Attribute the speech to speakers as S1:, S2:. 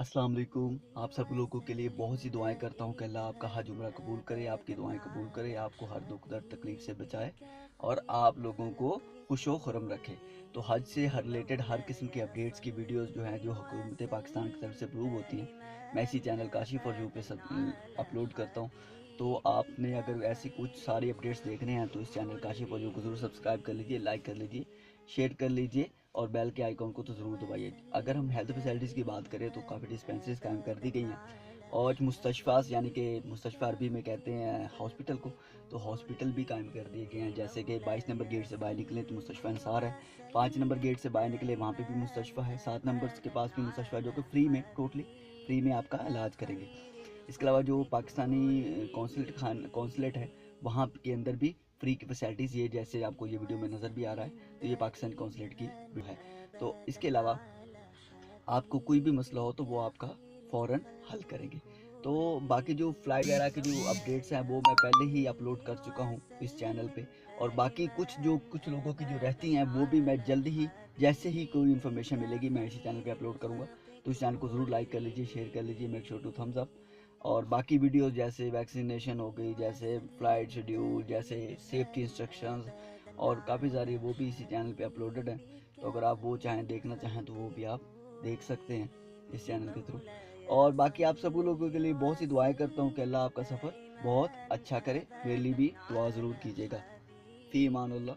S1: अस्सलाम वालेकुम। आप सब लोगों के लिए बहुत सी दुआएं करता हूँ कि अल्लाह आपका हज उम्रा कबूल करे, आपकी दुआएं कबूल करे, आपको हर दुख दर्द तकलीफ से बचाए और आप लोगों को खुश व खुरम रखे। तो हज से रिलेटेड हर किस्म के अपडेट्स की वीडियोस जो हैं, जो हुकूमत पाकिस्तान की तरफ से अप्रूव होती हैं, मैं इसी चैनल काशी फॉर यू पे अपलोड करता हूँ। तो आपने अगर ऐसी कुछ सारी अपडेट्स देखने हैं तो इस चैनल काशी फॉर यू को ज़रूर सब्सक्राइब कर लीजिए, लाइक कर लीजिए, शेयर कर लीजिए और बेल के आइकॉन को तो ज़रूर दबाइए। अगर हम हेल्थ फैसिलिटीज़ की बात करें तो काफ़ी डिस्पेंसरीज कायम कर दी गई हैं और मुस्तशफ़ास यानी कि मुस्तशफ़ा अरबी में कहते हैं हॉस्पिटल को, तो हॉस्पिटल भी कायम कर दिए गए हैं। जैसे कि 22 नंबर गेट से बाहर निकलें तो मुस्तशफ़ा अंसार है, 5 नंबर गेट से बाहर निकले वहाँ पे भी मुस्तशफ़ा है, 7 नंबर के पास भी मुस्तशफ़ा है जो कि फ्री में, टोटली फ्री में आपका इलाज करेंगे। इसके अलावा जो पाकिस्तानी कौंसलेट है वहाँ के अंदर भी फ्री की फैसिलिटीज़, ये जैसे आपको ये वीडियो में नज़र भी आ रहा है तो ये पाकिस्तानी कौंसलेट की है। तो इसके अलावा आपको कोई भी मसला हो तो वो आपका फ़ौरन हल करेंगे। तो बाकी जो फ़्लाइट वगैरह के जो अपडेट्स हैं वो मैं पहले ही अपलोड कर चुका हूँ इस चैनल पे, और बाकी कुछ लोगों की जो रहती हैं वो भी मैं जल्द ही, जैसे ही कोई इन्फॉर्मेशन मिलेगी मैं इसी चैनल पे अपलोड करूँगा। तो इस चैनल को ज़रूर लाइक कर लीजिए, शेयर कर लीजिए, make sure to thumbs up. और बाकी वीडियोस जैसे वैक्सीनेशन हो गई, जैसे फ़्लाइट शेड्यूल, जैसे सेफ्टी इंस्ट्रक्शंस और काफ़ी सारी, वो भी इसी चैनल पे अपलोडेड हैं। तो अगर आप वो चाहें, देखना चाहें तो वो भी आप देख सकते हैं इस चैनल के थ्रू। और बाकी आप सभी लोगों के लिए बहुत सी दुआएं करता हूँ कि अल्लाह आपका सफ़र बहुत अच्छा करे। मेरे लिए भी दुआ ज़रूर कीजिएगा। फ़ी अमानुल्लाह।